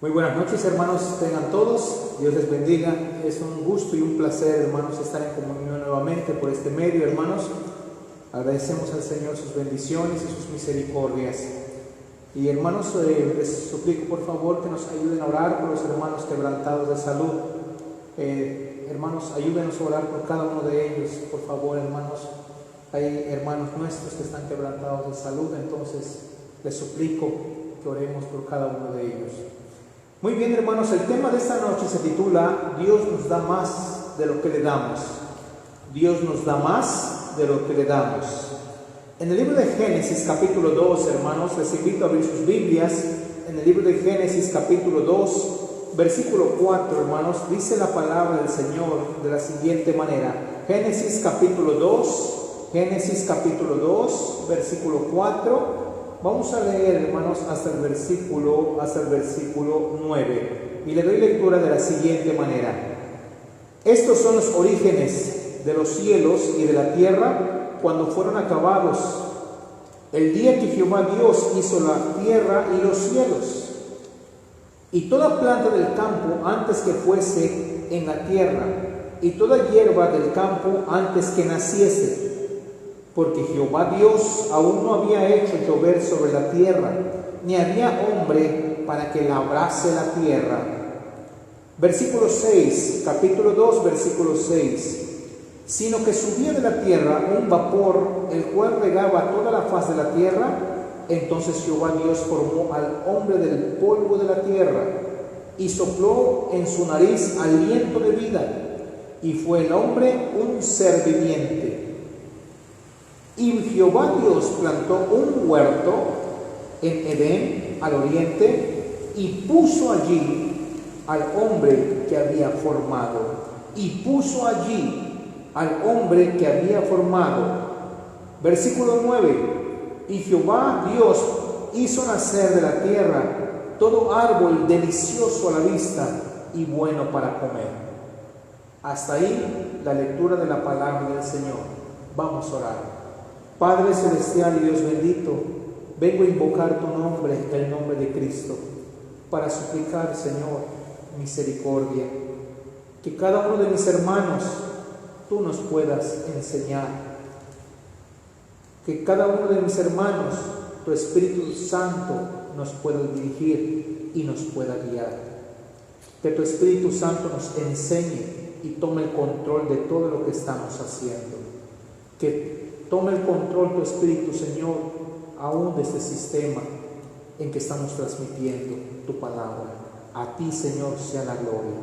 Muy buenas noches, hermanos, tengan todos, Dios les bendiga. Es un gusto y un placer, hermanos, estar en comunión nuevamente por este medio, hermanos. Agradecemos al Señor sus bendiciones y sus misericordias. Y hermanos, les suplico por favor que nos ayuden a orar por los hermanos quebrantados de salud. Hermanos, ayúdenos a orar por cada uno de ellos, por favor, hermanos. Hay hermanos nuestros que están quebrantados de salud, entonces les suplico que oremos por cada uno de ellos. Muy bien, hermanos, el tema de esta noche se titula Dios nos da más de lo que le damos. Dios nos da más de lo que le damos. En el libro de Génesis capítulo 2, hermanos, les invito a abrir sus Biblias. En el libro de Génesis capítulo 2, versículo 4, hermanos, dice la palabra del Señor de la siguiente manera. Génesis capítulo 2, versículo 4. Vamos a leer, hermanos, hasta el versículo 9. Y le doy lectura de la siguiente manera. Estos son los orígenes de los cielos y de la tierra cuando fueron acabados, el día que Jehová Dios hizo la tierra y los cielos, y toda planta del campo antes que fuese en la tierra, y toda hierba del campo antes que naciese, porque Jehová Dios aún no había hecho llover sobre la tierra, ni había hombre para que labrase la tierra. Versículo 6, capítulo 2, versículo 6. Sino que subía de la tierra un vapor, el cual regaba toda la faz de la tierra. Entonces Jehová Dios formó al hombre del polvo de la tierra, y sopló en su nariz aliento de vida, y fue el hombre un ser viviente. Y Jehová Dios plantó un huerto en Edén, al oriente, y puso allí al hombre que había formado. Versículo 9. Y Jehová Dios hizo nacer de la tierra todo árbol delicioso a la vista y bueno para comer. Hasta ahí la lectura de la palabra del Señor. Vamos a orar. Padre celestial y Dios bendito, vengo a invocar tu nombre, el nombre de Cristo, para suplicar, Señor, misericordia, que cada uno de mis hermanos tú nos puedas enseñar, que cada uno de mis hermanos tu Espíritu Santo nos pueda dirigir y nos pueda guiar, que tu Espíritu Santo nos enseñe y tome el control de todo lo que estamos haciendo, que tome el control tu Espíritu, Señor, aún de este sistema en que estamos transmitiendo tu palabra. A ti, Señor, sea la gloria.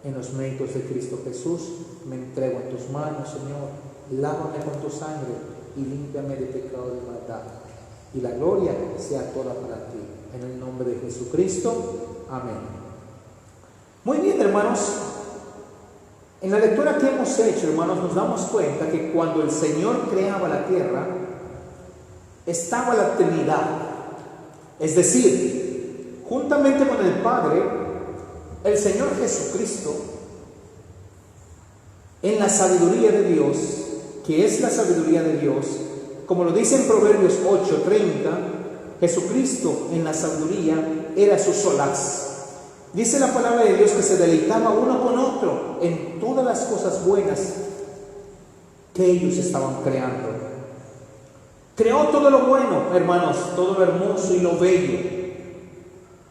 En los méritos de Cristo Jesús me entrego en tus manos, Señor. Lávame con tu sangre y límpiame de pecado y de maldad. Y la gloria sea toda para ti. En el nombre de Jesucristo. Amén. Muy bien, hermanos. En la lectura que hemos hecho, hermanos, nos damos cuenta que cuando el Señor creaba la tierra, estaba la Trinidad. Es decir, juntamente con el Padre, el Señor Jesucristo, en la sabiduría de Dios, que es la sabiduría de Dios, como lo dice en Proverbios 8:30, Jesucristo en la sabiduría era su solaz. Dice la palabra de Dios que se deleitaba uno con otro en todas las cosas buenas que ellos estaban creando. Creó todo lo bueno, hermanos, todo lo hermoso y lo bello.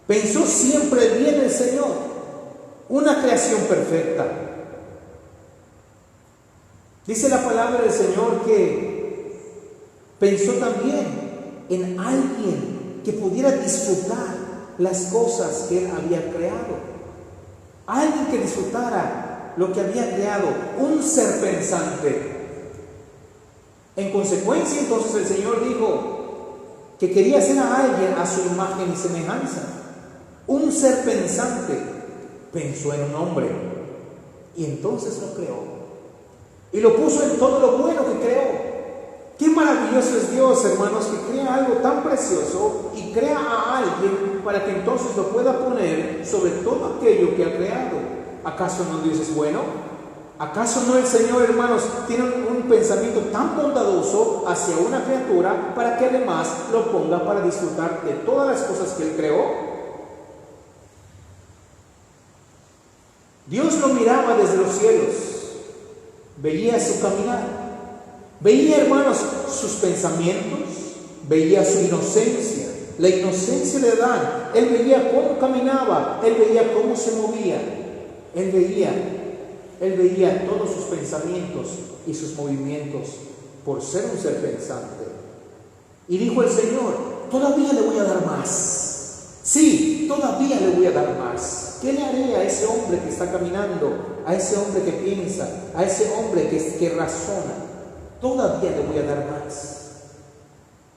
Pensó siempre el bien del Señor, una creación perfecta. Dice la palabra del Señor que pensó también en alguien que pudiera disfrutar las cosas que Él había creado, alguien que disfrutara lo que había creado, un ser pensante. En consecuencia, entonces el Señor dijo que quería hacer a alguien a su imagen y semejanza, un ser pensante. Pensó en un hombre y entonces lo creó y lo puso en todo lo bueno que creó. Qué maravilloso es Dios, hermanos, que crea algo tan precioso y crea a alguien para que entonces lo pueda poner sobre todo aquello que ha creado. ¿Acaso no Dios es bueno? ¿Acaso no el Señor, hermanos, tiene un pensamiento tan bondadoso hacia una criatura para que además lo ponga para disfrutar de todas las cosas que Él creó? Dios lo miraba desde los cielos, veía su caminar, veía, hermanos, sus pensamientos, veía su inocencia, la inocencia de Adán. Él veía cómo caminaba, él veía cómo se movía, él veía todos sus pensamientos y sus movimientos por ser un ser pensante. Y dijo el Señor: todavía le voy a dar más. Sí, todavía le voy a dar más. ¿Qué le haré a ese hombre que está caminando? A ese hombre que piensa, a ese hombre que razona. Todavía le voy a dar más.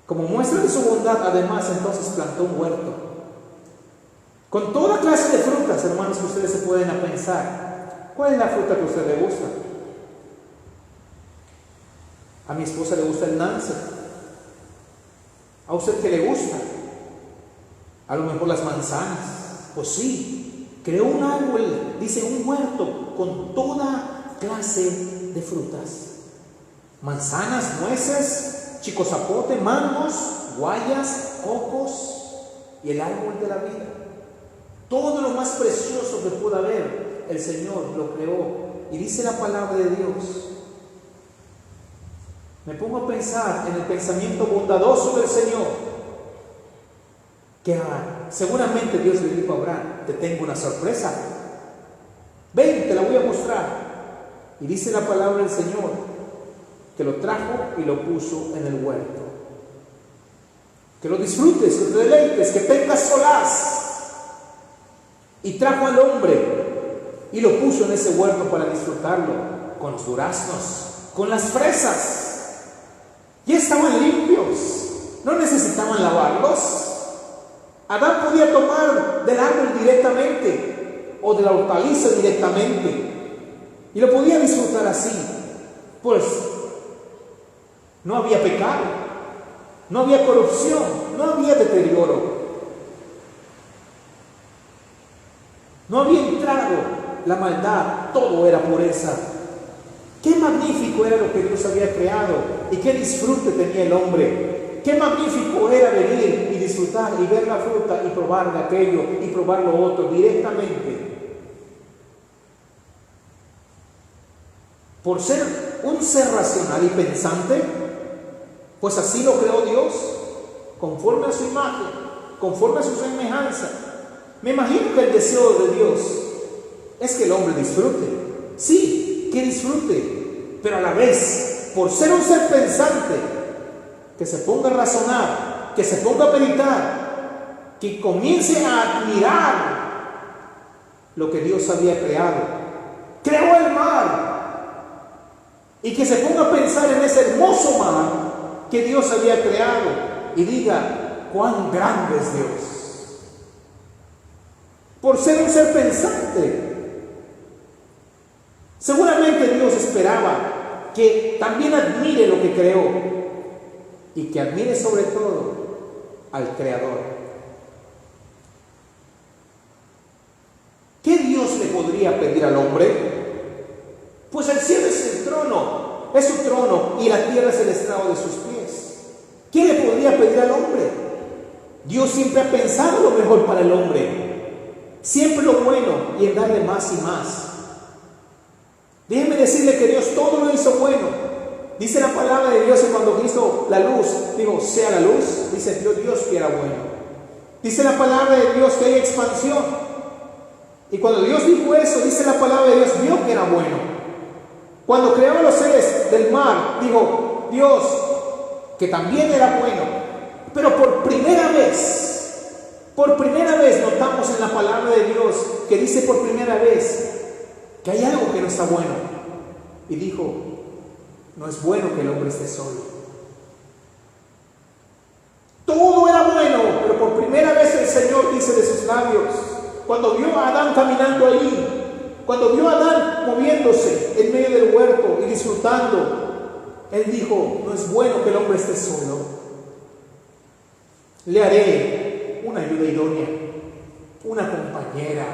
Como muestra de su bondad, además, entonces plantó un huerto con toda clase de frutas, hermanos, que ustedes se pueden pensar. ¿Cuál es la fruta que a usted le gusta? A mi esposa le gusta el nance. ¿A usted qué le gusta? A lo mejor las manzanas. Pues sí, creó un árbol, dice un huerto, con toda clase de frutas. Manzanas, nueces, chico zapote, mangos, guayas, cocos y el árbol de la vida. Todo lo más precioso que pueda haber, el Señor lo creó. Y dice la palabra de Dios. Me pongo a pensar en el pensamiento bondadoso del Señor, que seguramente Dios le dijo a Abraham: te tengo una sorpresa, ven, te la voy a mostrar. Y dice la palabra del Señor que lo trajo y lo puso en el huerto. Que lo disfrutes, que te deleites, que tengas solaz. Y trajo al hombre y lo puso en ese huerto para disfrutarlo, con los duraznos, con las fresas. Ya estaban limpios, no necesitaban lavarlos. Adán podía tomar del árbol directamente o de la hortaliza directamente y lo podía disfrutar así. Pues no había pecado, no había corrupción, no había deterioro, no había entrado la maldad, todo era pureza. Qué magnífico era lo que Dios había creado y qué disfrute tenía el hombre. Qué magnífico era venir y disfrutar y ver la fruta y probar de aquello y probar lo otro directamente. Por ser un ser racional y pensante, pues así lo creó Dios, conforme a su imagen, conforme a su semejanza. Me imagino que el deseo de Dios es que el hombre disfrute. Sí, que disfrute, pero a la vez, por ser un ser pensante, que se ponga a razonar, que se ponga a meditar, que comience a admirar lo que Dios había creado. Creó el mar y que se ponga a pensar en ese hermoso mar que Dios había creado y diga: cuán grande es Dios. Por ser un ser pensante, seguramente Dios esperaba que también admire lo que creó y que admire sobre todo al Creador. ¿Qué Dios le podría pedir al hombre? Pues el cielo es el trono, es su trono, y la tierra es el estrado de sus pies. ¿Qué le podría pedir al hombre? Dios siempre ha pensado lo mejor para el hombre, siempre lo bueno, y en darle más y más. Déjeme decirle que Dios todo lo hizo bueno. Dice la palabra de Dios que cuando hizo la luz, digo, sea la luz, dice Dios que era bueno. Dice la palabra de Dios que hay expansión. Y cuando Dios dijo eso, dice la palabra de Dios, vio que era bueno. Cuando creó los seres del mar, dijo Dios que también era bueno. Pero por primera vez notamos en la palabra de Dios que dice por primera vez que hay algo que no está bueno. Y dijo: no es bueno que el hombre esté solo. Todo era bueno, pero por primera vez el Señor dice de sus labios, cuando vio a Adán caminando ahí, cuando vio a Adán moviéndose en medio del huerto y disfrutando, Él dijo: no es bueno que el hombre esté solo. Le haré una ayuda idónea, una compañera,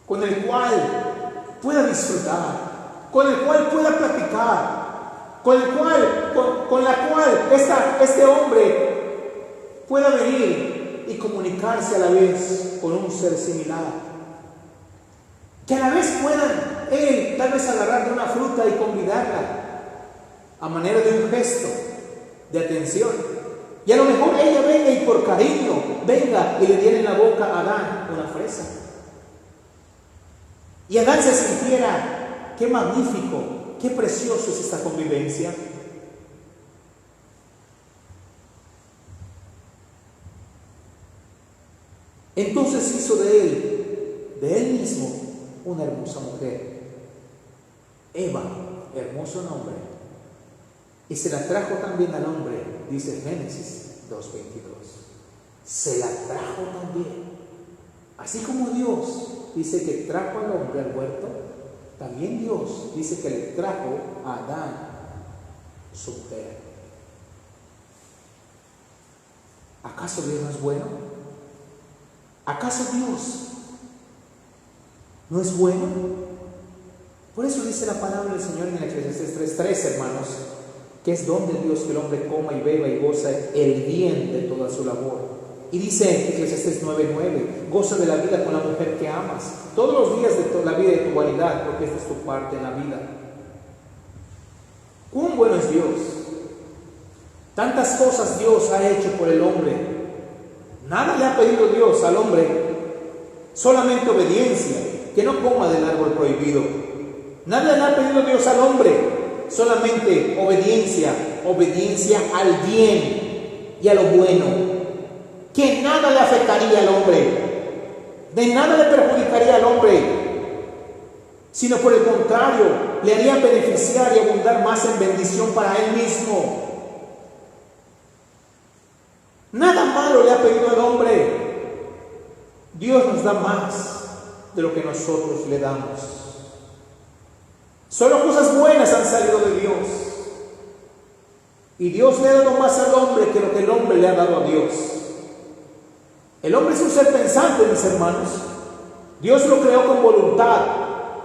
con el cual pueda disfrutar, con el cual pueda platicar, con la cual este hombre pueda venir y comunicarse a la vez con un ser similar. que a la vez puedan él tal vez agarrar de una fruta y convidarla a manera de un gesto de atención. Y a lo mejor ella venga y por cariño venga y le diera en la boca a Adán una fresa. Y Adán se sintiera, qué magnífico, qué precioso es esta convivencia. Entonces hizo de él mismo, una hermosa mujer, Eva, hermoso nombre, y se la trajo también al hombre, dice Génesis 2:22. Se la trajo también. Así como Dios dice que trajo al hombre al huerto, también Dios dice que le trajo a Adán su mujer. ¿Acaso Dios no es bueno? ¿Acaso Dios no es bueno? Por eso dice la palabra del Señor en Eclesiastés 3:3, hermanos, que es don de Dios que el hombre coma y beba y goza el bien de toda su labor. Y dice en Eclesiastés 9:9, goza de la vida con la mujer que amas, todos los días de la vida de tu vanidad, porque esta es tu parte en la vida. ¿Cuán bueno es Dios? Tantas cosas Dios ha hecho por el hombre. Nada le ha pedido Dios al hombre, solamente obediencia, que no coma del árbol prohibido. Nada le ha pedido Dios al hombre, solamente obediencia, obediencia al bien y a lo bueno, que nada le afectaría al hombre, de nada le perjudicaría al hombre, sino por el contrario, le haría beneficiar y abundar más en bendición para él mismo. Nada malo le ha pedido al hombre. Dios nos da más de lo que nosotros le damos. Solo cosas buenas han salido de Dios. Y Dios le ha dado más al hombre que lo que el hombre le ha dado a Dios. El hombre es un ser pensante, mis hermanos. Dios lo creó con voluntad,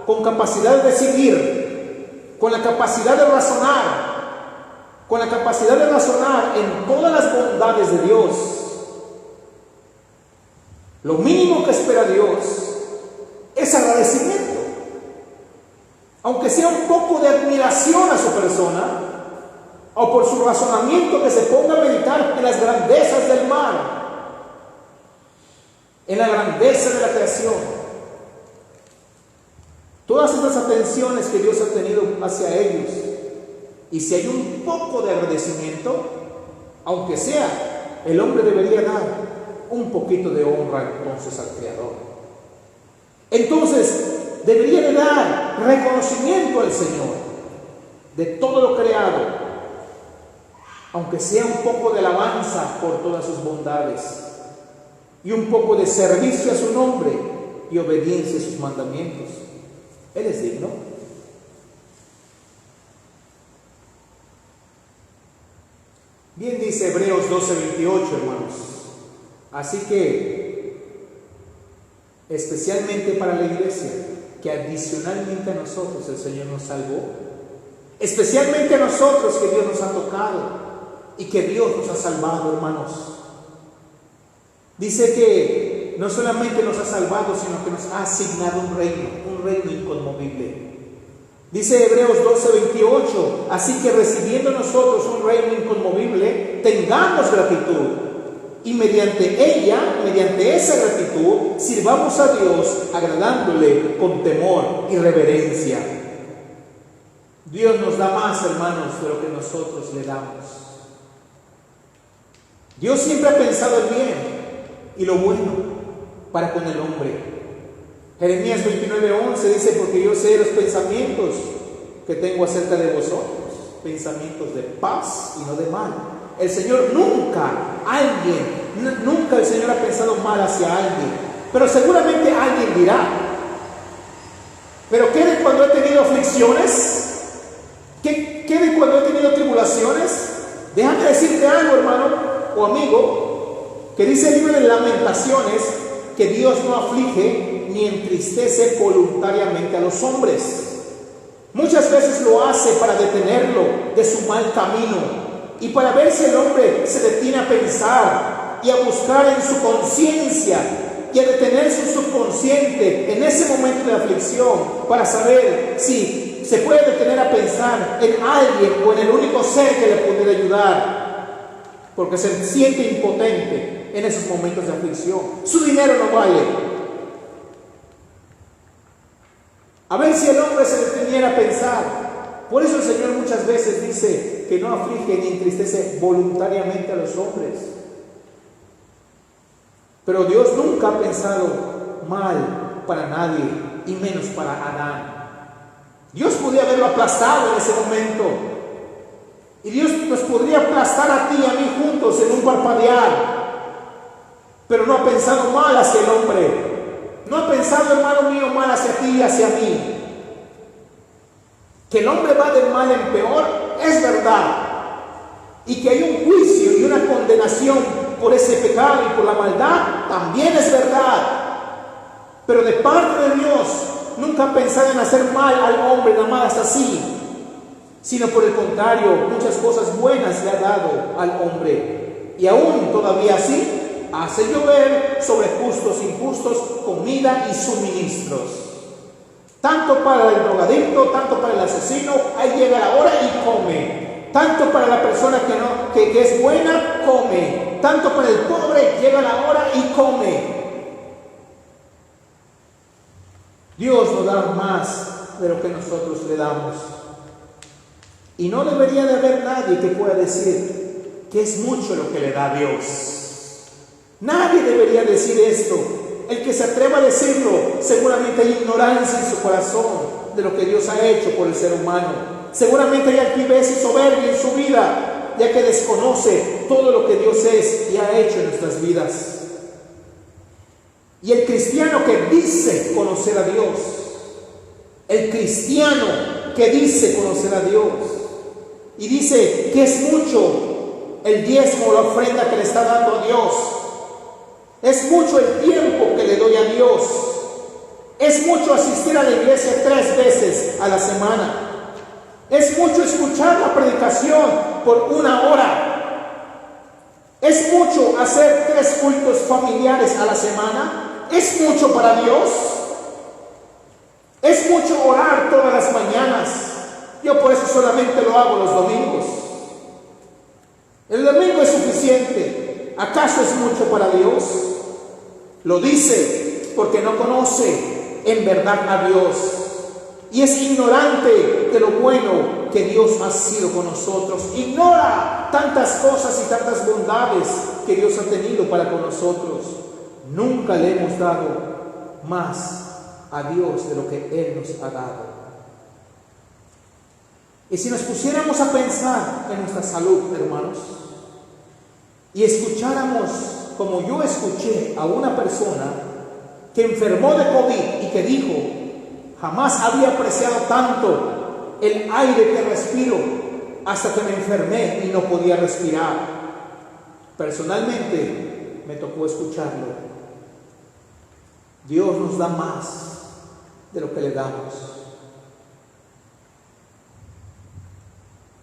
con capacidad de decidir, con la capacidad de razonar, con la capacidad de razonar en todas las bondades de Dios. Lo mínimo que espera Dios es agradecimiento, aunque sea un poco de admiración a su persona, o por su razonamiento que se ponga a meditar en las grandezas del mar, en la grandeza de la creación. Todas estas atenciones que Dios ha tenido hacia ellos, y si hay un poco de agradecimiento, aunque sea, el hombre debería dar un poquito de honra entonces al Creador. Entonces, debería de dar reconocimiento al Señor de todo lo creado, aunque sea un poco de alabanza por todas sus bondades, y un poco de servicio a su nombre y obediencia a sus mandamientos. Él es digno. Bien dice Hebreos 12:28, hermanos. Así que, especialmente para la iglesia, que adicionalmente a nosotros el Señor nos salvó, especialmente a nosotros que Dios nos ha tocado y que Dios nos ha salvado, hermanos. Dice que no solamente nos ha salvado, sino que nos ha asignado un reino inconmovible. Dice Hebreos 12:28, así que recibiendo nosotros un reino inconmovible, tengamos gratitud, y mediante esa gratitud, sirvamos a Dios agradándole con temor y reverencia. Dios nos da más, hermanos, de lo que nosotros le damos. Dios siempre ha pensado el bien y lo bueno para con el hombre. Jeremías 29:11 dice, porque yo sé los pensamientos que tengo acerca de vosotros, pensamientos de paz y no de mal. El Señor nunca el Señor ha pensado mal hacia alguien, pero seguramente alguien dirá, pero ¿qué de cuando he tenido aflicciones? ¿Qué de cuando he tenido tribulaciones? Déjame decirte algo, hermano o amigo, que dice el libro de Lamentaciones, que Dios no aflige ni entristece voluntariamente a los hombres. Muchas veces lo hace para detenerlo de su mal camino y para ver si el hombre se detiene a pensar y a buscar en su conciencia y a detener su subconsciente en ese momento de aflicción para saber si se puede detener a pensar en alguien o en el único ser que le pudiera ayudar, porque se siente impotente en esos momentos de aflicción. Su dinero no vale. A ver si el hombre se deteniera a pensar. Por eso el Señor muchas veces dice que no aflige ni entristece voluntariamente a los hombres. Pero Dios nunca ha pensado mal para nadie, y menos para Adán. Dios podía haberlo aplastado en ese momento, y Dios nos podría aplastar a ti y a mí juntos en un parpadear, pero no ha pensado mal hacia el hombre. No ha pensado, hermano mío, mal hacia ti y hacia mí. Que el hombre va de mal en peor es verdad, y que hay un juicio y una condenación por ese pecado y por la maldad también es verdad. Pero de parte de Dios nunca ha pensado en hacer mal al hombre nada más así, sino por el contrario, muchas cosas buenas le ha dado al hombre, y aún todavía así hace llover sobre justos e injustos comida y suministros. Tanto para el drogadicto, tanto para el asesino, ahí llega la hora y come. Tanto para la persona que es buena, come. Tanto para el pobre, llega la hora y come. Dios nos da más de lo que nosotros le damos. Y no debería de haber nadie que pueda decir que es mucho lo que le da Dios. Nadie debería decir esto. El que se atreva a decirlo, seguramente hay ignorancia en su corazón de lo que Dios ha hecho por el ser humano. Seguramente hay altivez y soberbia en su vida, ya que desconoce todo lo que Dios es y ha hecho en nuestras vidas. Y el cristiano que dice conocer a Dios, el cristiano que dice conocer a Dios y dice que es mucho el diezmo o la ofrenda que le está dando a Dios, es mucho el tiempo que le doy a Dios, es mucho asistir a la iglesia 3 veces a la semana, es mucho escuchar la predicación por 1 hora, es mucho hacer 3 cultos familiares a la semana, es mucho para Dios, es mucho orar todas las mañanas. Yo por eso solamente lo hago los domingos. El domingo es suficiente. ¿Acaso es mucho para Dios? Lo dice porque no conoce en verdad a Dios y es ignorante de lo bueno que Dios ha sido con nosotros. Ignora tantas cosas y tantas bondades que Dios ha tenido para con nosotros. Nunca le hemos dado más a Dios de lo que Él nos ha dado. Y si nos pusiéramos a pensar en nuestra salud, hermanos, y escucháramos como yo escuché a una persona que enfermó de COVID y que dijo: jamás había apreciado tanto el aire que respiro hasta que me enfermé y no podía respirar. Personalmente me tocó escucharlo. Dios nos da más de lo que le damos.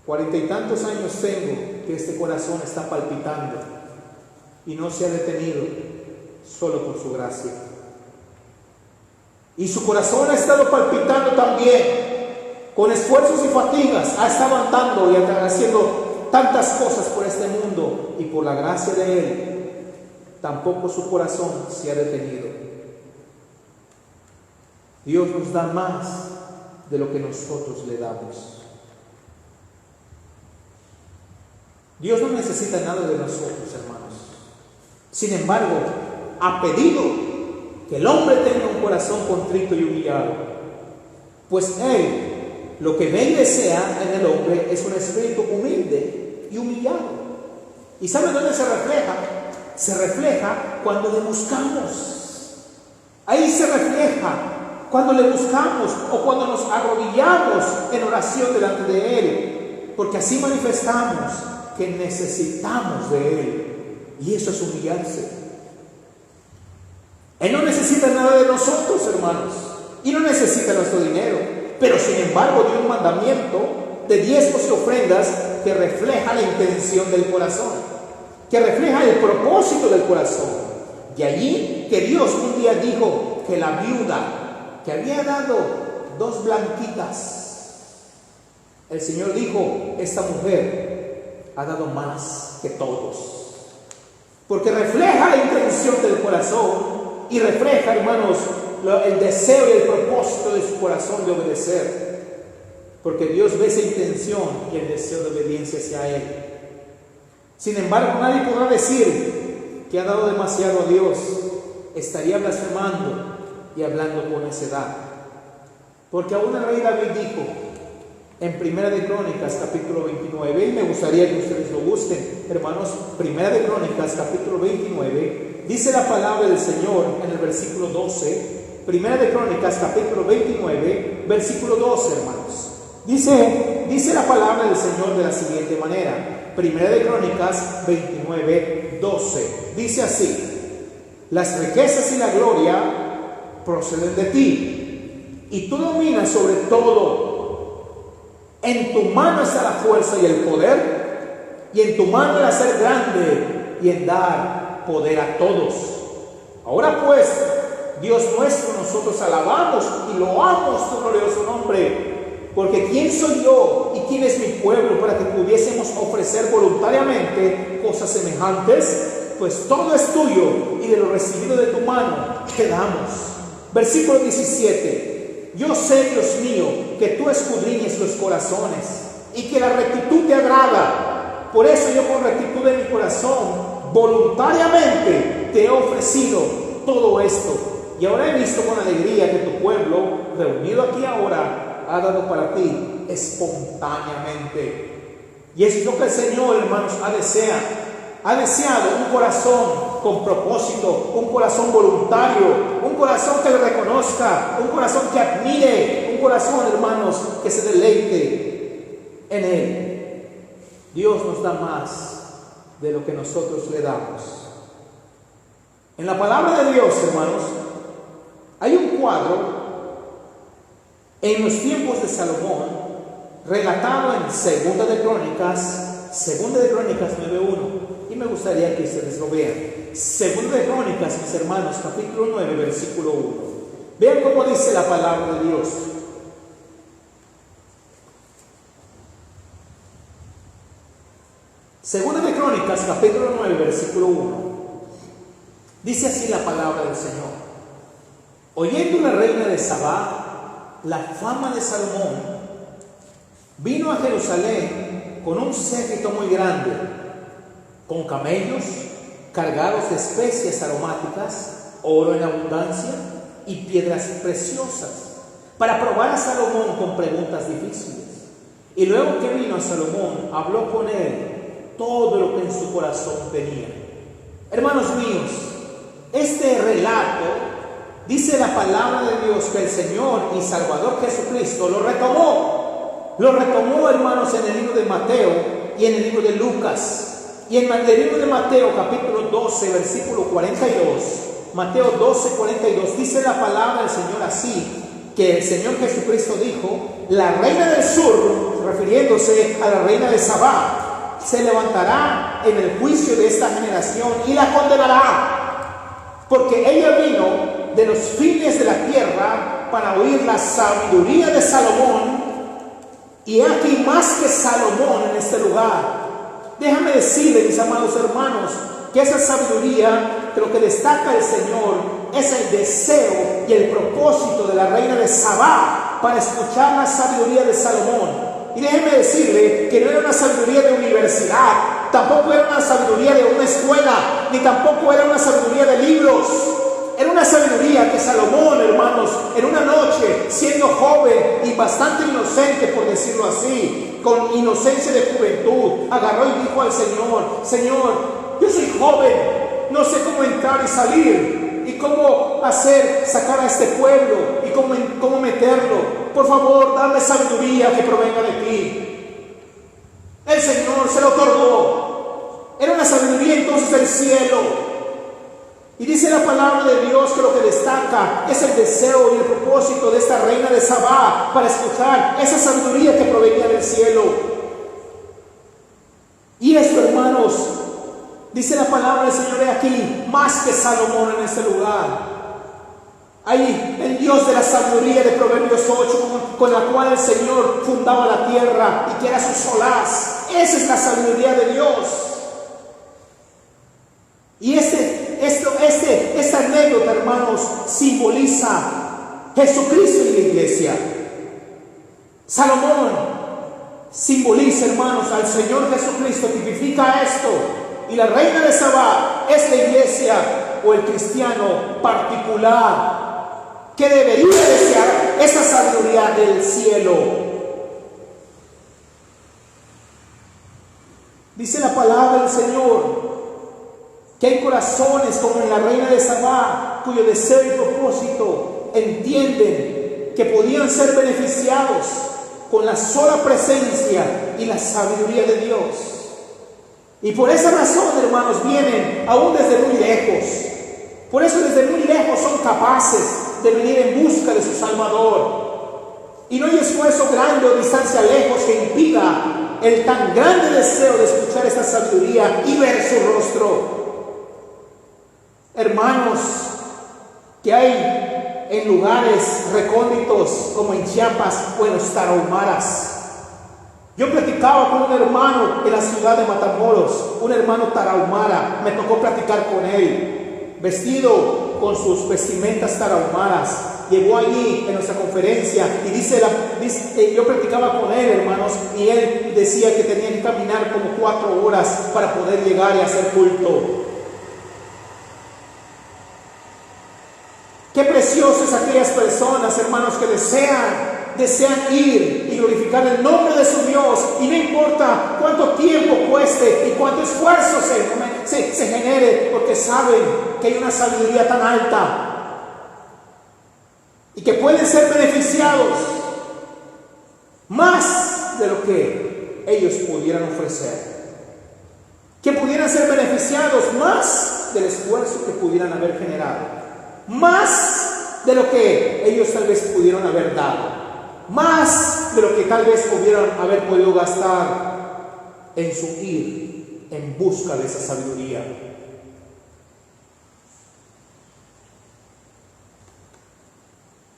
40 y tantos años tengo que este corazón está palpitando y no se ha detenido solo por su gracia. Y su corazón ha estado palpitando también con esfuerzos y fatigas, ha estado andando y haciendo tantas cosas por este mundo, y por la gracia de Él tampoco su corazón se ha detenido. Dios nos da más de lo que nosotros le damos. Dios no necesita nada de nosotros, hermanos. Sin embargo, ha pedido que el hombre tenga un corazón contrito y humillado, pues Él lo que ve y desea en el hombre es un espíritu humilde y humillado. ¿Y sabe dónde se refleja? Se refleja cuando le buscamos. Ahí se refleja cuando le buscamos o cuando nos arrodillamos en oración delante de Él, porque así manifestamos que necesitamos de Él, y eso es humillarse. Él no necesita nada de nosotros, hermanos, y no necesita nuestro dinero, pero sin embargo dio un mandamiento de diezmos y ofrendas que refleja la intención del corazón, que refleja el propósito del corazón. De allí que Dios un día dijo que la viuda que había dado 2 blanquitas, el Señor dijo, esta mujer ha dado más que todos, porque refleja la intención del corazón y refleja, hermanos, el deseo y el propósito de su corazón de obedecer, porque Dios ve esa intención y el deseo de obediencia hacia Él. Sin embargo, nadie podrá decir que ha dado demasiado a Dios. Estaría blasfemando y hablando con necedad, porque aún el rey David dijo en Primera de Crónicas capítulo 29, y me gustaría que ustedes lo busquen, hermanos. Primera de Crónicas capítulo 29, dice la palabra del Señor en el versículo 12. Primera de Crónicas capítulo 29 versículo 12, hermanos. Dice la palabra del Señor de la siguiente manera. Primera de Crónicas 29, 12. Dice así: las riquezas y la gloria proceden de ti, y tú dominas sobre todo. En tu mano está la fuerza y el poder, y en tu mano el hacer grande y en dar poder a todos. Ahora pues, Dios nuestro, nosotros alabamos y loamos tu glorioso nombre, porque ¿quién soy yo y quién es mi pueblo para que pudiésemos ofrecer voluntariamente cosas semejantes? Pues todo es tuyo, y de lo recibido de tu mano te damos. Versículo 17: yo sé, Dios mío, que tú escudriñes los corazones y que la rectitud te agrada. Por eso yo, con rectitud de mi corazón, voluntariamente te he ofrecido todo esto. Y ahora he visto con alegría que tu pueblo, reunido aquí ahora, ha dado para ti espontáneamente. Y eso es lo que el Señor, hermanos, ha deseado un corazón con propósito, un corazón voluntario, un corazón que le reconozca, un corazón que admire, un corazón, hermanos, que se deleite en Él. Dios nos da más de lo que nosotros le damos. En la palabra de Dios, hermanos, hay un cuadro en los tiempos de Salomón, relatado en Segunda de Crónicas 9:1, y me gustaría que ustedes lo vean. Segunda de Crónicas, mis hermanos, capítulo 9, versículo 1. Vean cómo dice la palabra de Dios. Segunda de Crónicas, capítulo 9, versículo 1. Dice así la palabra del Señor: oyendo la reina de Sabá la fama de Salomón, vino a Jerusalén con un séquito muy grande, con camellos cargados de especias aromáticas, oro en abundancia y piedras preciosas, para probar a Salomón con preguntas difíciles. Y luego que vino a Salomón, habló con él todo lo que en su corazón tenía. Hermanos míos, este relato, dice la palabra de Dios, que el Señor y Salvador Jesucristo lo retomó, hermanos, en el libro de Mateo y en el libro de Lucas. Y en el libro de Mateo, capítulo 12, versículo 42, Mateo 12, 42, dice la palabra del Señor así, que el Señor Jesucristo dijo: la reina del sur, refiriéndose a la reina de Sabá, se levantará en el juicio de esta generación y la condenará, porque ella vino de los fines de la tierra para oír la sabiduría de Salomón, y aquí más que Salomón en este lugar. Déjame decirle, mis amados hermanos, que esa sabiduría, que lo que destaca el Señor es el deseo y el propósito de la reina de Sabá para escuchar la sabiduría de Salomón. Y déjeme decirle que no era una sabiduría de universidad, tampoco era una sabiduría de una escuela, ni tampoco era una sabiduría de libros. Era una sabiduría que Salomón, hermanos, en una noche, siendo joven y bastante inocente, por decirlo así, con inocencia de juventud, agarró y dijo al Señor: Señor, yo soy joven, no sé cómo entrar y salir, y cómo sacar a este pueblo, y cómo meterlo. Por favor, dame sabiduría que provenga de ti. El Señor se lo otorgó. Era una sabiduría entonces del cielo. Y dice la palabra de Dios que lo que destaca es el deseo y el propósito de esta reina de Sabá para escuchar esa sabiduría que provenía del cielo. Y esto, hermanos, Dice la palabra del Señor, he aquí, más que Salomón en este lugar. Ahí, el Dios de la sabiduría de Proverbios 8, con la cual el Señor fundaba la tierra y que era su solaz. Esa es la sabiduría de Dios. Y esta anécdota, hermanos, simboliza Jesucristo y la iglesia. Salomón simboliza, hermanos, al Señor Jesucristo, tipifica esto. Y la reina de Sabá es la iglesia o el cristiano particular que debería desear esa sabiduría del cielo. Dice la palabra del Señor que hay corazones como en la reina de Sabá, cuyo deseo y propósito entienden que podían ser beneficiados con la sola presencia y la sabiduría de Dios. Y por esa razón, hermanos, vienen aún desde muy lejos. Por eso desde muy lejos son capaces de venir en busca de su Salvador. Y no hay esfuerzo grande o distancia lejos que impida el tan grande deseo de escuchar esta sabiduría y ver su rostro. Hermanos, que hay en lugares recónditos como en Chiapas o en los Tarahumaras. Yo platicaba con un hermano en la ciudad de Matamoros, un hermano tarahumara. Me tocó platicar con él, vestido con sus vestimentas tarahumaras. Llegó allí en nuestra conferencia y yo platicaba con él, hermanos, y él decía que tenía que caminar como 4 horas para poder llegar y hacer culto. Qué preciosas aquellas personas, hermanos, que desean ir y glorificar el nombre de su Dios, y no importa cuánto tiempo cueste y cuánto esfuerzo se genere, porque saben que hay una sabiduría tan alta y que pueden ser beneficiados más de lo que ellos pudieran ofrecer, que pudieran ser beneficiados más del esfuerzo que pudieran haber generado, más de lo que ellos tal vez pudieron haber dado, más de lo que tal vez pudieran haber podido gastar en su ir en busca de esa sabiduría.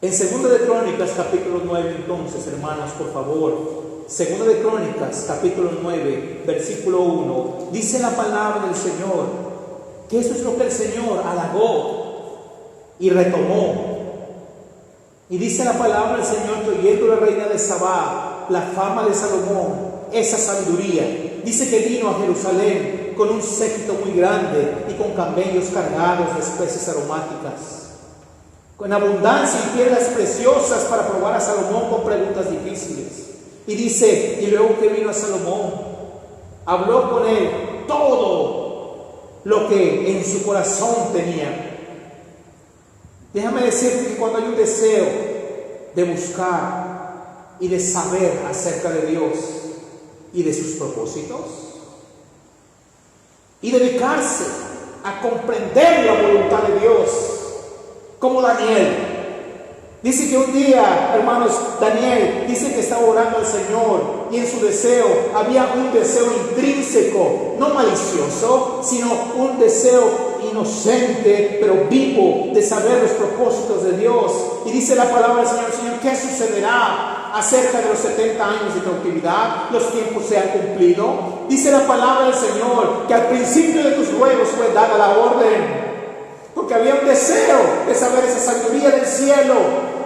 En 2 de Crónicas capítulo 9, entonces, hermanos, por favor, 2 de Crónicas capítulo 9, versículo 1, dice la palabra del Señor que eso es lo que el Señor halagó y retomó. Y dice la palabra del Señor que oyendo la reina de Sabá la fama de Salomón, esa sabiduría, dice que vino a Jerusalén con un séquito muy grande y con camellos cargados de especies aromáticas, con abundancia y piedras preciosas para probar a Salomón con preguntas difíciles. Y dice, y luego que vino a Salomón, habló con él todo lo que en su corazón tenía. Déjame decirte que cuando hay un deseo de buscar y de saber acerca de Dios y de sus propósitos, y dedicarse a comprender la voluntad de Dios, como Daniel. Dice que un día, hermanos, Daniel dice que estaba orando al Señor y en su deseo había un deseo intrínseco, no malicioso, sino un deseo inocente, pero vivo, de saber los propósitos de Dios. Y dice la palabra del Señor, ¿qué sucederá acerca de los 70 años de cautividad? ¿Los tiempos se han cumplido? Dice la palabra del Señor que al principio de tus ruegos fue dada la orden, porque había un deseo de saber esa sabiduría del cielo,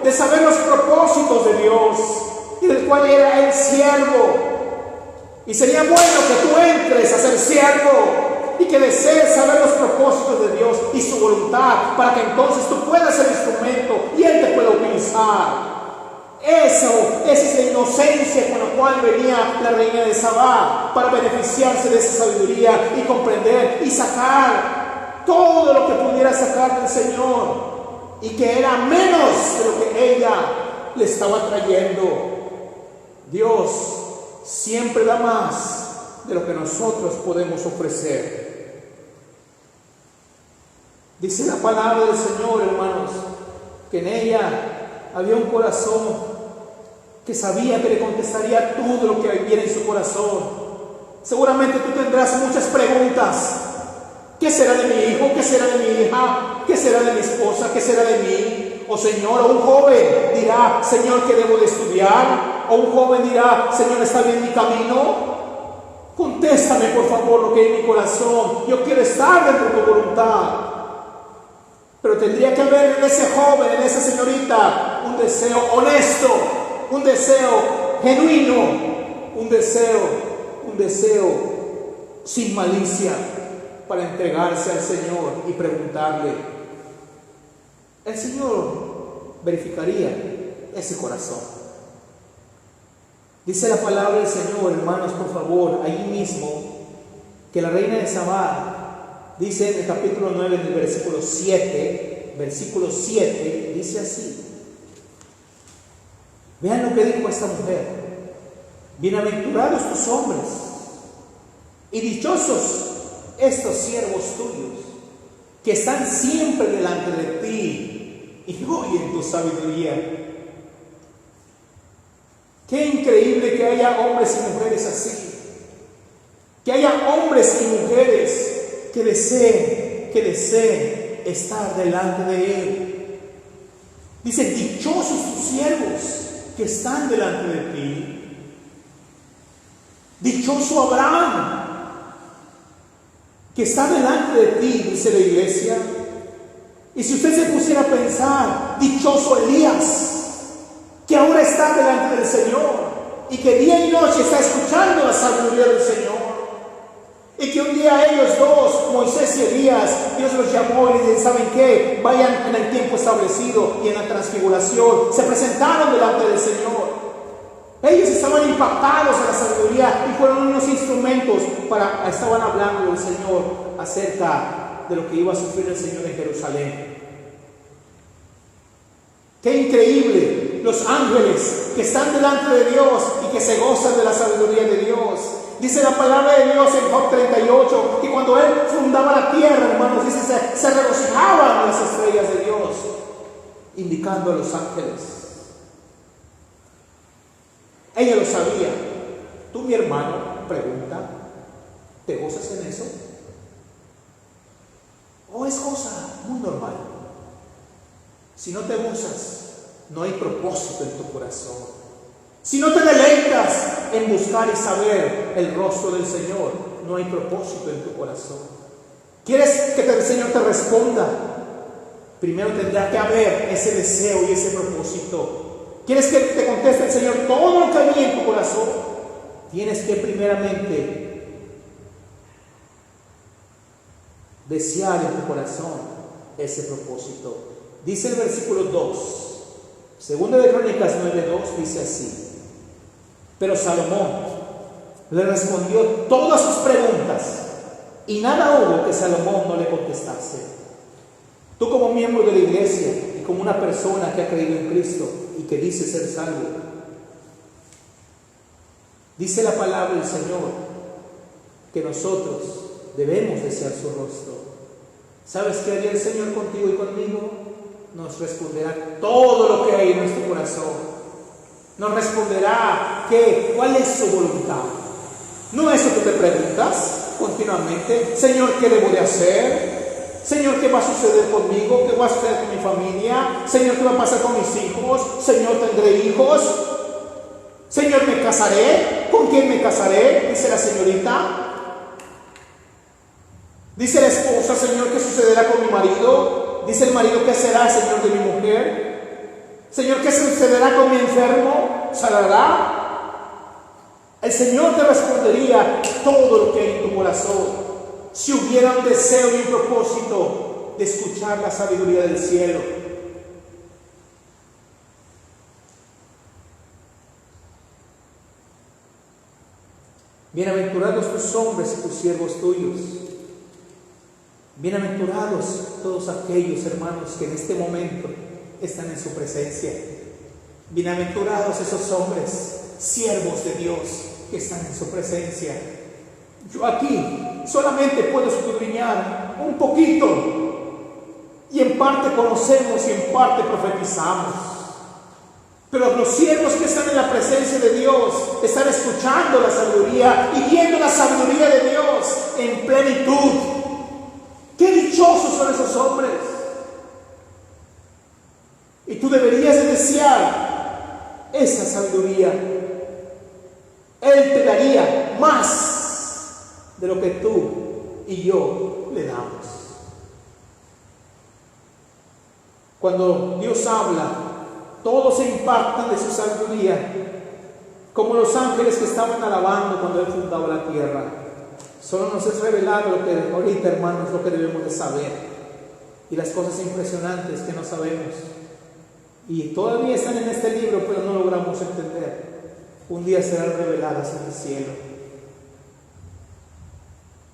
de saber los propósitos de Dios, y del cual era el siervo. Y sería bueno que tú entres a ser siervo y que desees saber los propósitos de Dios y su voluntad, para que entonces tú puedas ser instrumento y Él te pueda utilizar. Esa es la inocencia con la cual venía la reina de Sabá, para beneficiarse de esa sabiduría y comprender y sacar todo lo que pudiera sacar del Señor, y que era menos de lo que ella le estaba trayendo. Dios siempre da más de lo que nosotros podemos ofrecer. Dice la palabra del Señor, hermanos, que en ella había un corazón que sabía que le contestaría todo lo que viviera en su corazón. Seguramente tú tendrás muchas preguntas ¿Qué será de mi hijo? ¿Qué será de mi hija? ¿Qué será de mi esposa? ¿Qué será de mí? O Señor, o un joven dirá, Señor, ¿qué debo de estudiar? O un joven dirá, Señor, ¿está bien mi camino? Contéstame, por favor, lo que hay en mi corazón. Yo quiero estar dentro de tu voluntad. Pero tendría que haber en ese joven, en esa señorita, un deseo honesto, un deseo genuino, un deseo sin malicia para entregarse al Señor y preguntarle. El Señor verificaría ese corazón. Dice la palabra del Señor, hermanos, por favor, ahí mismo, que la reina de Sabá, dice en el capítulo 9, en el versículo 7, dice así. Vean lo que dijo esta mujer. Bienaventurados tus hombres y dichosos estos siervos tuyos, que están siempre delante de ti y oyen tu sabiduría. Qué increíble que haya hombres y mujeres así. Que haya hombres y mujeres que deseen estar delante de Él. Dice, dichosos tus siervos que están delante de ti. Dichoso Abraham, que está delante de ti, dice la iglesia. Y si usted se pusiera a pensar, dichoso Elías, que ahora está delante del Señor y que día y noche está escuchando la sabiduría del Señor, y que un día ellos dos, Moisés y Elías, Dios los llamó y les dijo, ¿saben qué? Vayan en el tiempo establecido, y en la transfiguración se presentaron delante del Señor. Ellos estaban impactados en la sabiduría y fueron unos instrumentos estaban hablando del Señor acerca de lo que iba a sufrir el Señor en Jerusalén. ¡Qué increíble! Los ángeles que están delante de Dios y que se gozan de la sabiduría de Dios. Dice la palabra de Dios en Job 38 que cuando Él fundaba la tierra, hermanos, dice, se regocijaban las estrellas de Dios, indicando a los ángeles. Ella lo sabía. Tú, mi hermano, pregunta, ¿te gozas en eso? ¿O es cosa muy normal? Si no te gozas, no hay propósito en tu corazón. Si no te deleitas en buscar y saber el rostro del Señor, no hay propósito en tu corazón. ¿Quieres que el Señor te responda? Primero tendrá que haber ese deseo y ese propósito. ¿Quieres que te conteste el Señor todo lo que hay en tu corazón? Tienes que primeramente desear en tu corazón ese propósito. Dice el versículo 2, Segunda de Crónicas 9:2, dice así. Pero Salomón le respondió todas sus preguntas, y nada hubo que Salomón no le contestase. Tú, como miembro de la iglesia y como una persona que ha creído en Cristo y que dice ser salvo, dice la palabra del Señor que nosotros debemos desear su rostro. ¿Sabes qué haría el Señor contigo y conmigo? Nos responderá todo lo que hay en nuestro corazón. Nos responderá cuál es su voluntad. No es lo que te preguntas continuamente: Señor, ¿qué debo de hacer? Señor, ¿qué va a suceder conmigo? ¿Qué va a suceder con mi familia? Señor, ¿qué va a pasar con mis hijos? Señor, ¿tendré hijos? Señor, ¿me casaré? ¿Con quién me casaré? Dice la señorita. Dice la esposa: Señor, ¿qué sucederá con mi marido? Dice el marido: ¿qué será, Señor, de mi mujer? Señor, ¿qué sucederá con mi enfermo? ¿Sanará? El Señor te respondería todo lo que hay en tu corazón, si hubiera un deseo y un propósito de escuchar la sabiduría del cielo. Bienaventurados tus hombres y tus siervos tuyos. Bienaventurados todos aquellos hermanos que en este momento están en su presencia. Bienaventurados esos hombres, siervos de Dios, que están en su presencia. Yo aquí solamente puedo escudriñar un poquito, y en parte conocemos y en parte profetizamos. Pero los siervos que están en la presencia de Dios están escuchando la sabiduría y viendo la sabiduría de Dios en plenitud. Qué dichosos son esos hombres. Y tú deberías de desear esa sabiduría. Él te daría más de lo que tú y yo le damos. Cuando Dios habla, todos se impactan de su sabiduría, como los ángeles que estaban alabando cuando Él fundaba la tierra. Solo nos es revelado lo que ahorita, hermanos, lo que debemos de saber, y las cosas impresionantes que no sabemos y todavía están en este libro, pero no logramos entender. Un día serán reveladas en el cielo.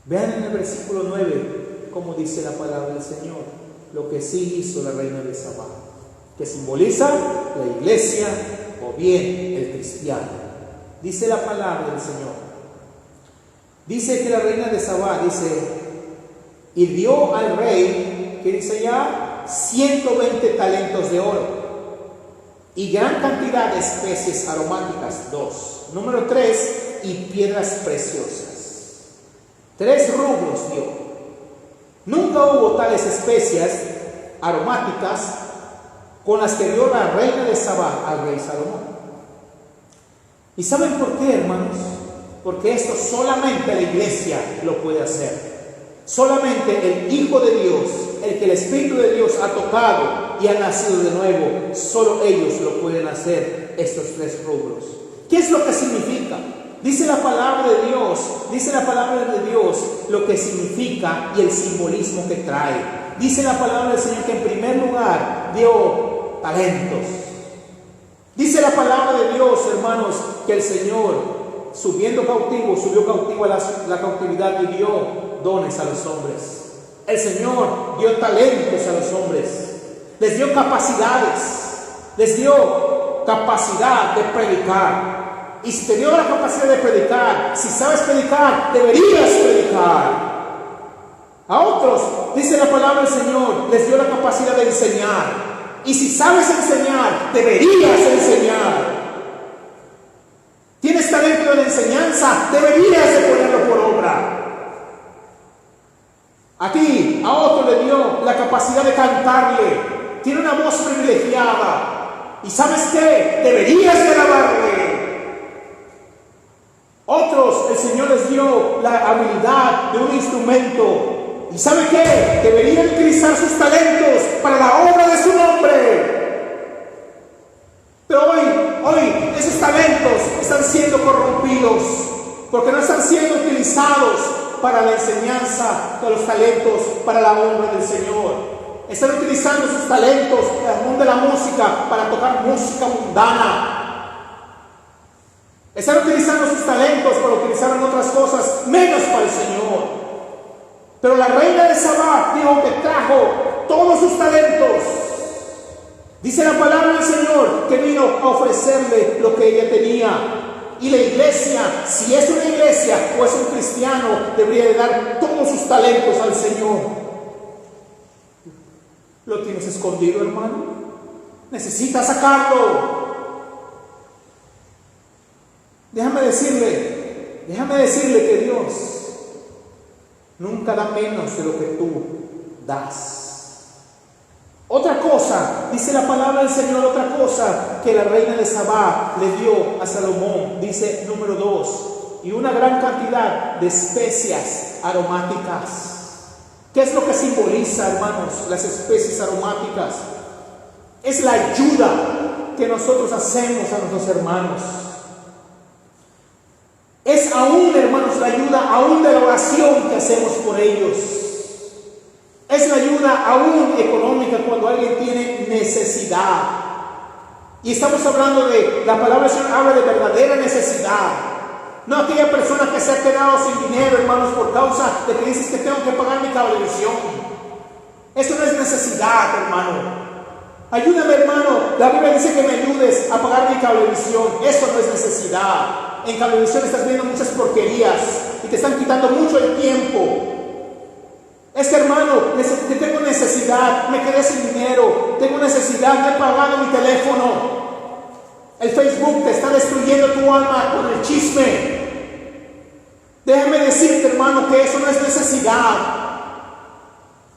Vean en el versículo 9 cómo dice la palabra del Señor, lo que sí hizo la reina de Sabá, que simboliza la iglesia o bien el cristiano. Dice la palabra del Señor. Dice que la reina de Sabá, dice, y dio al rey, que dice ya, 120 talentos de oro y gran cantidad de especies aromáticas, 2. Número 3, y piedras preciosas. 3 rublos dio. Nunca hubo tales especias aromáticas con las que dio la reina de Sabá al rey Salomón. ¿Y saben por qué, hermanos? Porque esto solamente la iglesia lo puede hacer. Solamente el Hijo de Dios, el que el Espíritu de Dios ha tocado y ha nacido de nuevo, solo ellos lo pueden hacer, estos 3 rubros. ¿Qué es lo que significa? Dice la palabra de Dios, lo que significa y el simbolismo que trae. Dice la palabra del Señor que en primer lugar dio talentos. Dice la palabra de Dios, hermanos, que el Señor subió cautivo a la cautividad y dio dones a los hombres. El Señor dio talentos a los hombres, les dio capacidades, les dio capacidad de predicar. Y si te dio la capacidad de predicar, si sabes predicar, deberías predicar. A otros, dice la palabra del Señor, les dio la capacidad de enseñar. Y si sabes enseñar, deberías enseñar. Tienes talento de la enseñanza, deberías de ponerlo por obra. Aquí a otro le dio la capacidad de cantarle. Tiene una voz privilegiada. ¿Y sabes qué? Deberías de alabarle. Otros, el Señor les dio la habilidad de un instrumento. ¿Y sabe qué? Deberían utilizar sus talentos para la obra de su nombre. Pero hoy esos talentos están siendo corrompidos porque no están siendo utilizados para la enseñanza de los talentos, para la honra del Señor. Están utilizando sus talentos en el mundo de la música para tocar música mundana. Están utilizando sus talentos para utilizar en otras cosas menos para el Señor. Pero la reina de Sabá dijo que trajo todos sus talentos. Dice la palabra del Señor que vino a ofrecerle lo que ella tenía. Y la iglesia, si es una iglesia o es un cristiano, debería de dar todos sus talentos al Señor. ¿Lo tienes escondido, hermano? Necesitas sacarlo. Déjame decirle que Dios nunca da menos de lo que tú das. Otra cosa, dice la palabra del Señor, otra cosa que la reina de Sabá le dio a Salomón, dice número 2, y una gran cantidad de especias aromáticas. ¿Qué es lo que simboliza, hermanos, las especies aromáticas? Es la ayuda que nosotros hacemos a nuestros hermanos. Es aún, hermanos, la ayuda aún de la oración que hacemos por ellos. Es la ayuda aún económica cuando alguien tiene necesidad. Y estamos hablando de, la palabra del Señor habla de verdadera necesidad. No aquella persona que se ha quedado sin dinero, hermanos, por causa de que dices que tengo que pagar mi cablevisión. Eso no es necesidad, hermano. Ayúdame, hermano. La Biblia dice que me ayudes a pagar mi cablevisión. Eso no es necesidad. En cablevisión estás viendo muchas porquerías y te están quitando mucho el tiempo. Es que, hermano, tengo necesidad, me quedé sin dinero, tengo necesidad, no he pagado mi teléfono. El Facebook te está destruyendo tu alma con el chisme. Déjame decirte, hermano, que eso no es necesidad.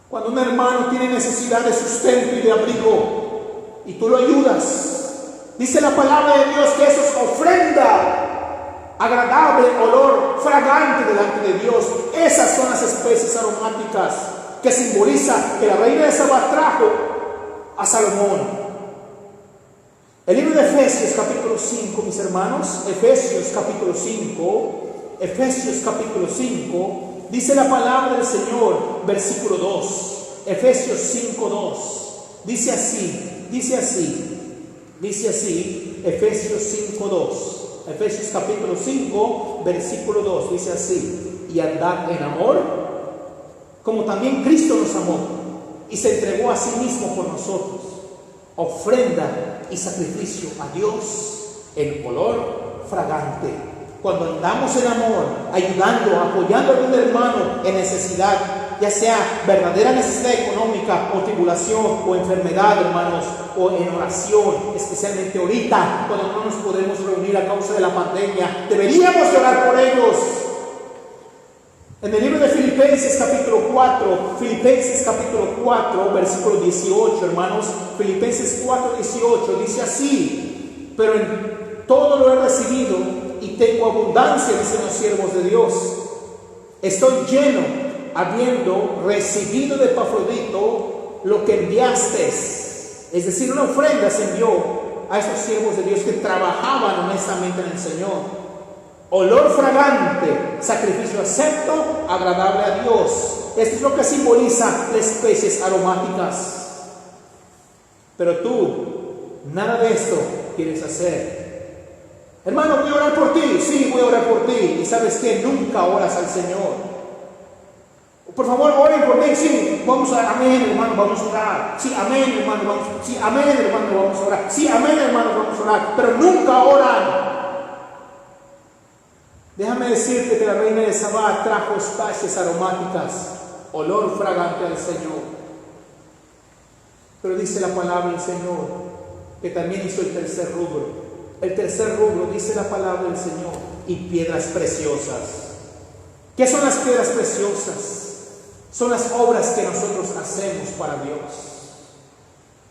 Cuando un hermano tiene necesidad de sustento y de abrigo y tú lo ayudas, dice la palabra de Dios que eso es ofrenda agradable, olor fragante delante de Dios. Esas son las especies aromáticas que simboliza que la reina de Saba trajo a Salomón. El libro de Efesios capítulo 5, mis hermanos, Efesios capítulo 5, dice la palabra del Señor, versículo 2, Efesios 5:2, dice así, Efesios 5:2, Efesios capítulo 5, versículo 2, dice así: y andad en amor, como también Cristo nos amó y se entregó a sí mismo por nosotros, ofrenda y sacrificio a Dios en olor fragante. Cuando andamos en amor, ayudando, apoyando a un hermano en necesidad, ya sea verdadera necesidad económica o tribulación o enfermedad, hermanos, o en oración, especialmente ahorita cuando no nos podemos reunir a causa de la pandemia, deberíamos orar por ellos. En el libro de Filipenses capítulo 4, versículo 18, hermanos, Filipenses 4:18 dice así: pero en todo lo he recibido y tengo abundancia, dicen los siervos de Dios. Estoy lleno, habiendo recibido de Epafrodito lo que enviaste. Es decir, una ofrenda se envió a estos siervos de Dios que trabajaban honestamente en el Señor. Olor fragante, sacrificio acepto, agradable a Dios. Esto es lo que simboliza las especies aromáticas. Pero tú, nada de esto quieres hacer. Hermano, voy a orar por ti. Sí, voy a orar por ti. Y sabes que nunca oras al Señor. Por favor, oren por mí. Sí, vamos a orar. Amén, hermano, vamos a orar. Sí, amén, hermano, vamos a orar. Sí, amén, hermano, vamos a orar. Sí, amén, hermano, vamos a orar. Pero nunca oran. Déjame decirte que la reina de Saba trajo especies aromáticas, olor fragante al Señor. Pero dice la palabra del Señor que también hizo el tercer rubro. El tercer rubro, dice la palabra del Señor, y piedras preciosas. ¿Qué son las piedras preciosas? Son las obras que nosotros hacemos para Dios.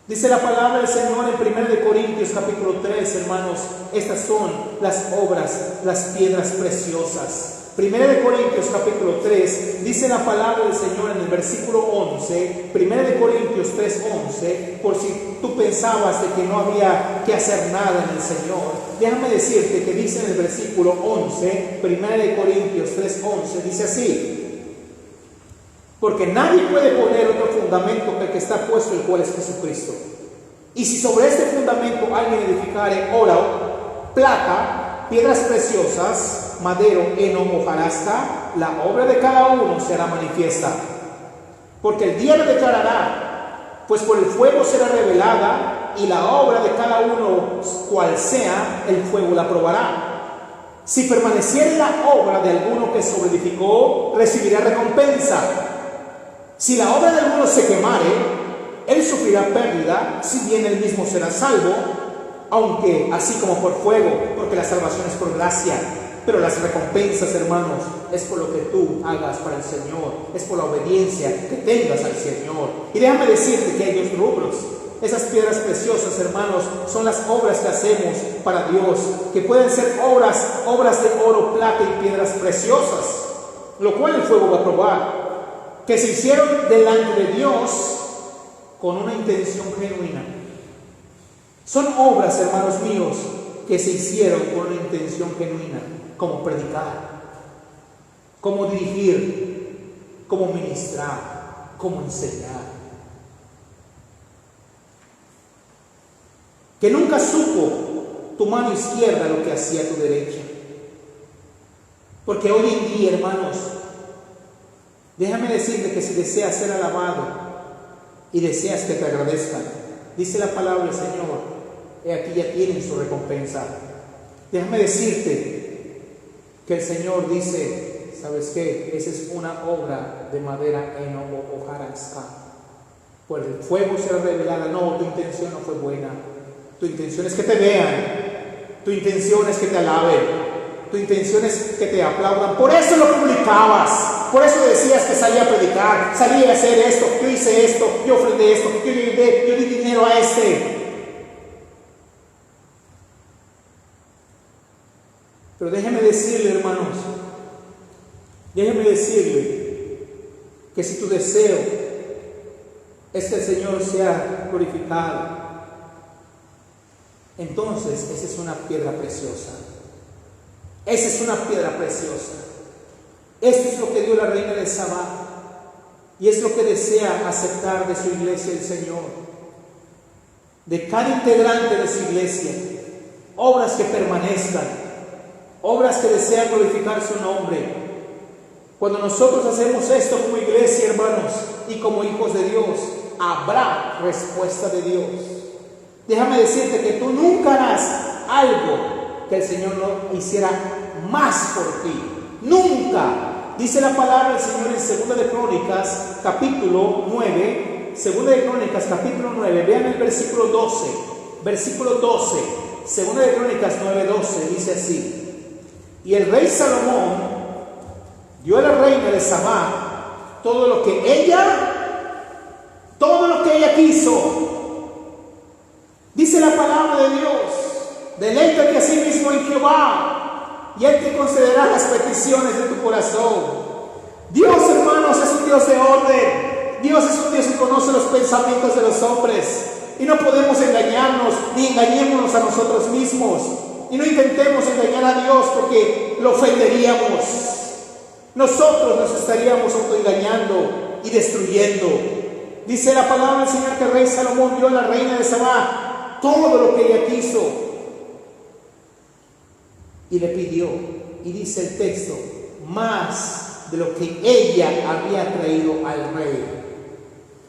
Dice la palabra del Señor en 1 Corintios capítulo 3, hermanos, estas son las obras, las piedras preciosas. 1 Corintios capítulo 3, dice la palabra del Señor en el versículo 11, 1 Corintios 3:11, por si tú pensabas de que no había que hacer nada en el Señor, déjame decirte que dice en el versículo 11, 1 Corintios 3:11, dice así: porque nadie puede poner otro fundamento que el que está puesto, el cual es Jesucristo. Y si sobre este fundamento alguien edificare oro, plata, piedras preciosas, madero, heno, hojarasca, la obra de cada uno será manifiesta. Porque el día lo declarará, pues por el fuego será revelada, y la obra de cada uno, cual sea, el fuego la probará. Si permaneciere la obra de alguno que sobreedificó, recibirá recompensa. Si la obra de alguno se quemare, él sufrirá pérdida, si bien él mismo será salvo, aunque así como por fuego, porque la salvación es por gracia. Pero las recompensas, hermanos, es por lo que tú hagas para el Señor, es por la obediencia que tengas al Señor. Y déjame decirte que hay dos rubros. Esas piedras preciosas, hermanos, son las obras que hacemos para Dios, que pueden ser obras de oro, plata y piedras preciosas, lo cual el fuego va a probar, que se hicieron delante de Dios con una intención genuina. Son obras, hermanos míos, que se hicieron con una intención genuina, como predicar, como dirigir, como ministrar, como enseñar. Que nunca supo tu mano izquierda lo que hacía tu derecha. Porque hoy en día, hermanos, déjame decirte que si deseas ser alabado y deseas que te agradezcan, dice la palabra del Señor, he aquí ya tienen su recompensa. Déjame decirte que el Señor dice, ¿sabes qué? Esa es una obra de madera, heno o hojarasca. Por el fuego será revelada. No, tu intención no fue buena. Tu intención es que te vean. Tu intención es que te alaben. Tu intención es que te aplaudan. Por eso lo publicabas. Por eso decías que salía a predicar, salía a hacer esto, yo hice esto, yo ofrendé esto, yo di dinero a este. Pero déjeme decirle, hermanos, déjeme decirle que si tu deseo es que el Señor sea glorificado, entonces esa es una piedra preciosa. Esa es una piedra preciosa. Esto es lo que dio la reina de Sabá, y es lo que desea aceptar de su iglesia el Señor, de cada integrante de su iglesia. Obras que permanezcan, obras que desean glorificar su nombre. Cuando nosotros hacemos esto como iglesia, hermanos, y como hijos de Dios, habrá respuesta de Dios. Déjame decirte que tú nunca harás algo que el Señor no hiciera más por ti. Nunca. Dice la palabra del Señor en 2 de Crónicas, capítulo 9. 2 de Crónicas, capítulo 9. Vean el versículo 12. Versículo 12. 2 de Crónicas 9:12. Dice así: y el rey Salomón dio a la reina de Sabá todo lo que ella quiso. Dice la palabra de Dios: deleítate a sí mismo en Jehová, y Él te concederá las peticiones de tu corazón. Dios, hermanos, es un Dios de orden. Dios es un Dios que conoce los pensamientos de los hombres, y no podemos engañarnos, ni engañémonos a nosotros mismos, y no intentemos engañar a Dios, porque lo ofenderíamos. Nosotros nos estaríamos autoengañando y destruyendo. Dice la palabra del Señor que el rey Salomón dio a la reina de Sabá todo lo que ella quiso, y le pidió, y dice el texto, más de lo que ella había traído al rey.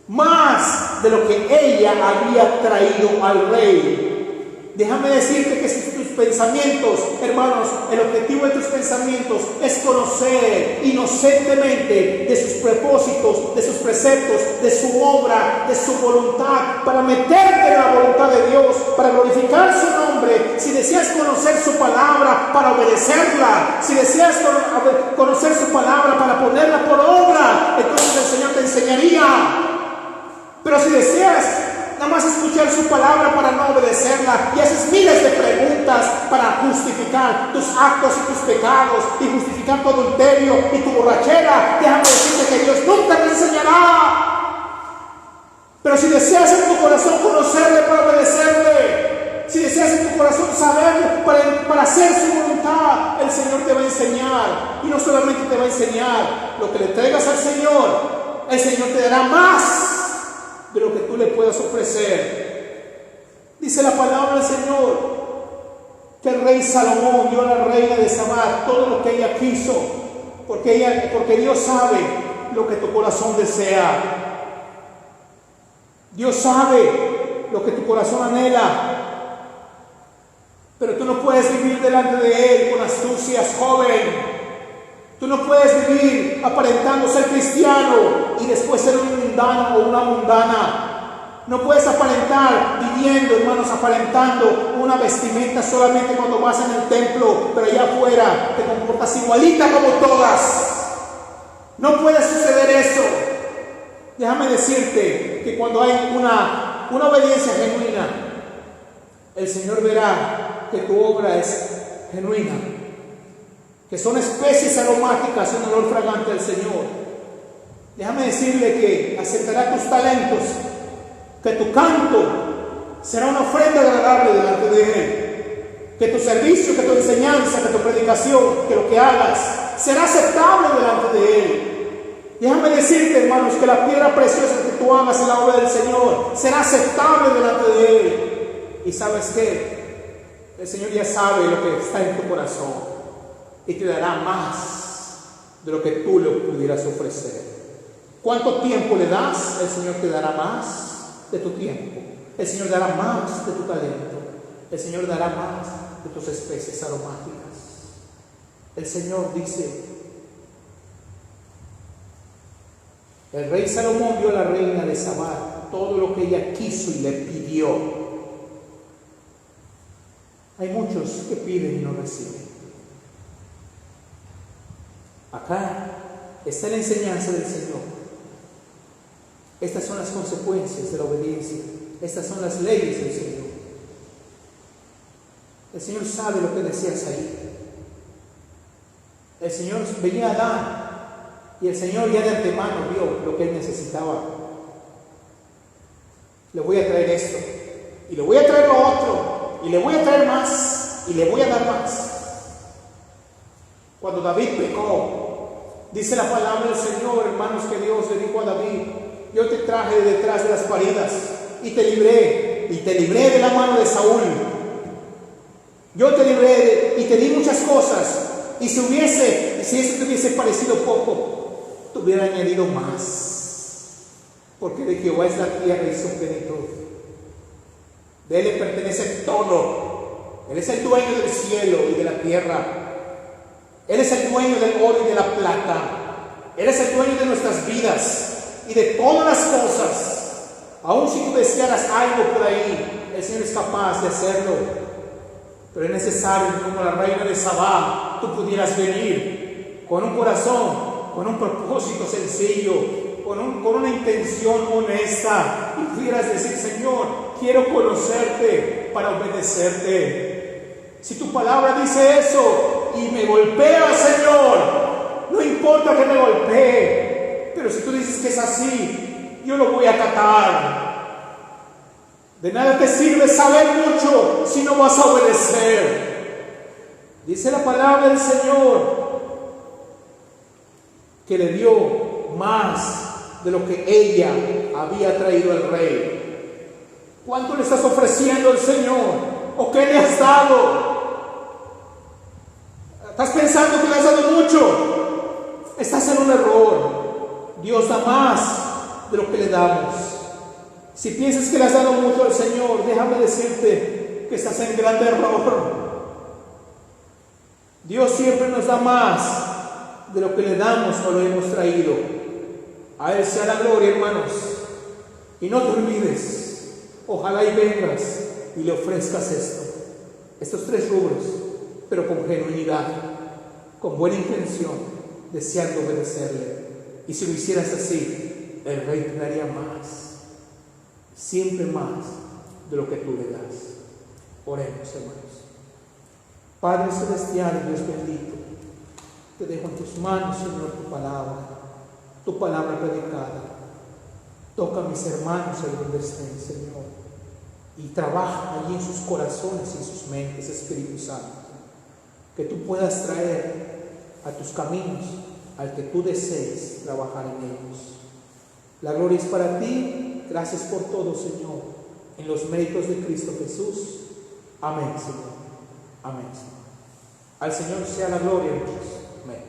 Más de lo que ella había traído al rey. Déjame decirte que si tus pensamientos, hermanos, el objetivo de tus pensamientos es conocer inocentemente de sus propósitos, de sus preceptos, de su obra, de su voluntad, para meterte en la voluntad de Dios, para glorificar su nombre, si deseas conocer su palabra para obedecerla, si deseas conocer su palabra para ponerla por obra, entonces el Señor te enseñaría. Pero si deseas nada más escuchar su palabra para no obedecerla, y haces miles de preguntas para justificar tus actos y tus pecados, y justificar tu adulterio y tu borrachera, déjame decirte que Dios nunca te enseñará. Pero si deseas en tu corazón conocerle para obedecerle, si deseas en tu corazón saberle para hacer su voluntad, el Señor te va a enseñar. Y no solamente te va a enseñar lo que le traigas al Señor, el Señor te dará más de lo que tú le puedas ofrecer. Dice la palabra del Señor que el rey Salomón dio a la reina de Sabá todo lo que ella quiso, porque Dios sabe lo que tu corazón desea. Dios sabe lo que tu corazón anhela, pero tú no puedes vivir delante de Él con astucias, joven. Tú no puedes vivir aparentando ser cristiano y después ser un mundano o una mundana. No puedes aparentar viviendo, hermanos, aparentando una vestimenta solamente cuando vas en el templo, pero allá afuera te comportas igualita como todas. No puede suceder eso. Déjame decirte que cuando hay una obediencia genuina, el Señor verá que tu obra es genuina, que son especies aromáticas, un olor fragante al Señor. Déjame decirle que aceptará tus talentos, que tu canto será una ofrenda agradable delante de Él, que tu servicio, que tu enseñanza, que tu predicación, que lo que hagas será aceptable delante de Él. Déjame decirte, hermanos, que la piedra preciosa que tú hagas en la obra del Señor será aceptable delante de Él. Y ¿sabes qué? El Señor ya sabe lo que está en tu corazón, y te dará más de lo que tú le pudieras ofrecer. ¿Cuánto tiempo le das? El Señor te dará más de tu tiempo. El Señor dará más de tu talento. El Señor dará más de tus especies aromáticas. El Señor dice: el rey Salomón dio a la reina de Sabá todo lo que ella quiso y le pidió. Hay muchos que piden y no reciben. Acá está en la enseñanza del Señor. Estas son las consecuencias de la obediencia. Estas son las leyes del Señor. El Señor sabe lo que deseas ahí. El Señor venía a dar, y el Señor ya de antemano vio lo que él necesitaba. Le voy a traer esto, y le voy a traer lo otro, y le voy a traer más, y le voy a dar más. Cuando David pecó, dice la palabra del Señor, hermanos, que Dios le dijo a David: yo te traje de detrás de las paridas y te libré de la mano de Saúl. Yo te libré y te di muchas cosas. Y si eso te hubiese parecido poco, te hubiera añadido más. Porque de Jehová es la tierra y su plenitud. De él le pertenece todo. Él es el dueño del cielo y de la tierra. Él es el dueño del oro y de la plata. Él es el dueño de nuestras vidas y de todas las cosas. Aun si tú desearas algo por ahí, el Señor es capaz de hacerlo. Pero es necesario que, como la reina de Sabá, tú pudieras venir con un corazón, con un propósito sencillo, con una intención honesta, y pudieras decir: Señor, quiero conocerte para obedecerte. Si tu palabra dice eso y me golpea, Señor, no importa que me golpee, pero si tú dices que es así, yo lo voy a acatar. De nada te sirve saber mucho si no vas a obedecer. Dice la palabra del Señor que le dio más de lo que ella había traído al rey. ¿Cuánto le estás ofreciendo al Señor? ¿O qué le has dado? ¿Estás pensando que le has dado mucho? Estás en un error. Dios da más de lo que le damos. Si piensas que le has dado mucho al Señor, déjame decirte que estás en gran error. Dios siempre nos da más de lo que le damos o lo hemos traído. A Él sea la gloria, hermanos. Y no te olvides, ojalá y vengas y le ofrezcas estos 3 rubros, pero con genuinidad, con buena intención, deseando obedecerle. Y si lo hicieras así, el Rey te daría más. Siempre más de lo que tú le das. Oremos, hermanos. Padre celestial, Dios bendito, te dejo en tus manos, Señor, tu palabra predicada. Toca a mis hermanos ahí donde estén, Señor, y trabaja allí en sus corazones y en sus mentes, Espíritu Santo, que tú puedas traer a tus caminos al que tú desees trabajar en ellos. La gloria es para ti. Gracias por todo, Señor, en los méritos de Cristo Jesús. Amén, Señor. Amén, Señor. Al Señor sea la gloria, hermanos. Amén.